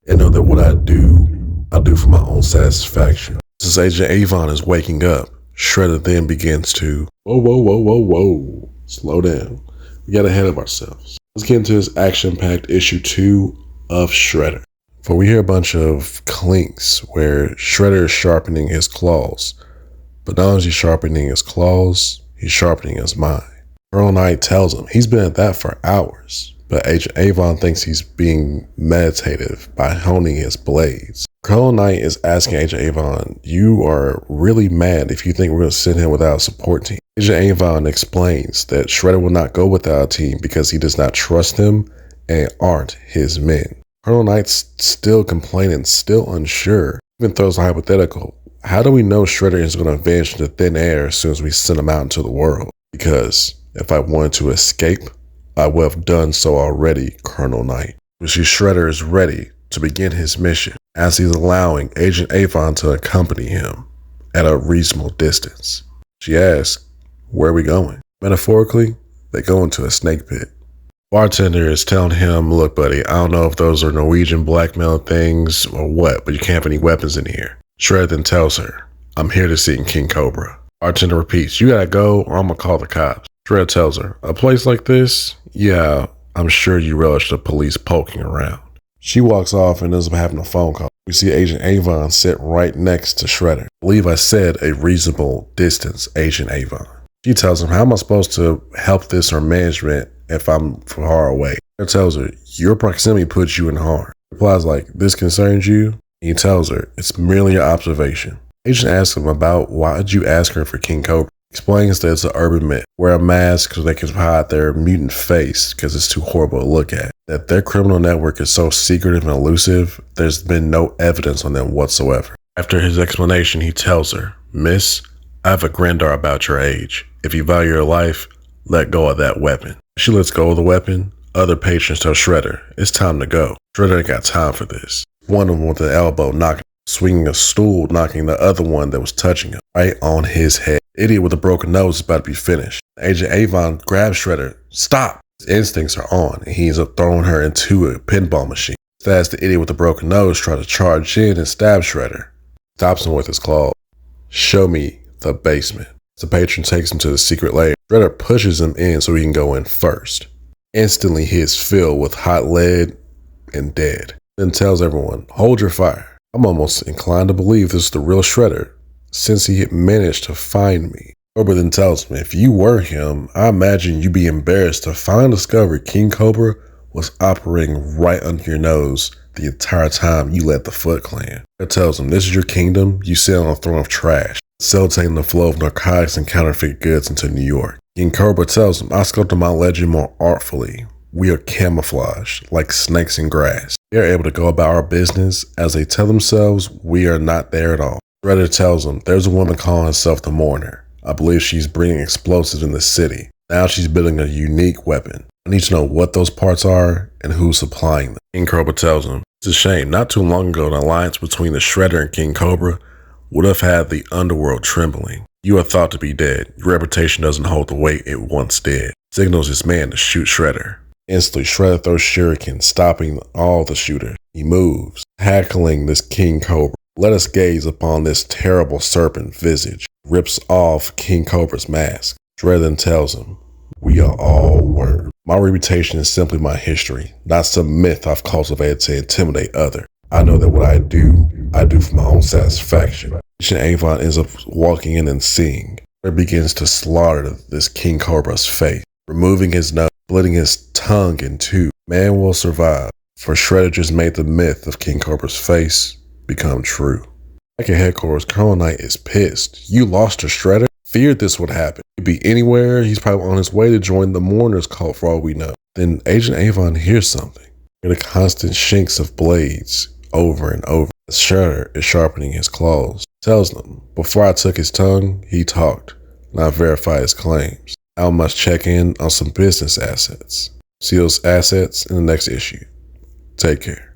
and know that what I do for my own satisfaction. Since Agent Avon is waking up, Shredder then begins to, whoa, slow down. We got ahead of ourselves. Let's get into this action-packed issue 2 of Shredder. For we hear a bunch of clinks where Shredder is sharpening his claws. But not only is he sharpening his claws, he's sharpening his mind. Colonel Knight tells him he's been at that for hours, but Agent Avon thinks he's being meditative by honing his blades. Colonel Knight is asking Agent Avon, you are really mad if you think we're going to send him without a support team. Agent Avon explains that Shredder will not go without a team because he does not trust them and aren't his men. Colonel Knight's still complaining, still unsure, even throws a hypothetical. How do we know Shredder is going to vanish into thin air as soon as we send him out into the world? Because if I wanted to escape, I would have done so already, Colonel Knight. We see Shredder is ready to begin his mission as he's allowing Agent Avon to accompany him at a reasonable distance. She asks, where are we going? Metaphorically, they go into a snake pit. Bartender is telling him, look buddy, I don't know if those are Norwegian blackmail things or what, but you can't have any weapons in here. Shredder then tells her, I'm here to see King Cobra. Bartender repeats, you gotta go or I'm gonna call the cops. Shredder tells her, a place like this? Yeah, I'm sure you relish the police poking around. She walks off and ends up having a phone call. We see Agent Avon sit right next to Shredder. I believe I said a reasonable distance, Agent Avon. She tells him, how am I supposed to help this or management if I'm far away? Shredder tells her, your proximity puts you in harm. She replies like, this concerns you? He tells her, it's merely an observation. Agent asks him about why did you ask her for King Cobra? Explains that it's an urban myth. Wear a mask so they can hide their mutant face because it's too horrible to look at. That their criminal network is so secretive and elusive, there's been no evidence on them whatsoever. After his explanation, he tells her, Miss, I have a granddaughter about your age. If you value your life, let go of that weapon. She lets go of the weapon. Other patrons tell Shredder, it's time to go. Shredder ain't got time for this. One of them with an elbow knocking, swinging a stool, knocking the other one that was touching him right on his head. Idiot with a broken nose is about to be finished. Agent Avon grabs Shredder. Stop! His instincts are on, and he ends up throwing her into a pinball machine. As the idiot with the broken nose tries to charge in and stab Shredder, stops him with his claw. Show me the basement. The patron takes him to the secret lair. Shredder pushes him in so he can go in first. Instantly, he is filled with hot lead and dead. Then tells everyone, hold your fire. I'm almost inclined to believe this is the real Shredder, since he had managed to find me. Cobra then tells me, if you were him, I imagine you'd be embarrassed to finally discover King Cobra was operating right under your nose the entire time you led the Foot Clan. It tells him, this is your kingdom, you sit on a throne of trash, facilitating the flow of narcotics and counterfeit goods into New York. King Cobra tells him, I sculpted my legend more artfully. We are camouflaged like snakes in grass. They are able to go about our business as they tell themselves we are not there at all. Shredder tells them there's a woman calling herself the Mourner. I believe she's bringing explosives in the city. Now she's building a unique weapon. I need to know what those parts are and who's supplying them. King Cobra tells him, it's a shame. Not too long ago, an alliance between the Shredder and King Cobra would have had the underworld trembling. You are thought to be dead. Your reputation doesn't hold the weight it once did. Signals his man to shoot Shredder. Instantly, Shredder throws shuriken, stopping all the shooters. He moves, tackling this King Cobra. Let us gaze upon this terrible serpent visage. Rips off King Cobra's mask. Shredder then tells him, we are all worms. My reputation is simply my history, not some myth I've cultivated to intimidate others. I know that what I do for my own satisfaction. Agent Avon ends up walking in and seeing. Shredder begins to slaughter this King Cobra's face, removing his nose, splitting his tongue in two. Man will survive, for Shredder just made the myth of King Cobra's face become true. Back at headquarters, Colonel Knight is pissed. You lost to Shredder? Feared this would happen. He'd be anywhere. He's probably on his way to join the Mourners cult for all we know. Then Agent Avon hears something. The constant shinks of blades over and over. Shredder is sharpening his claws. Tells them, before I took his tongue, he talked, and I verified his claims. I must check in on some business assets. See those assets in the next issue. Take care.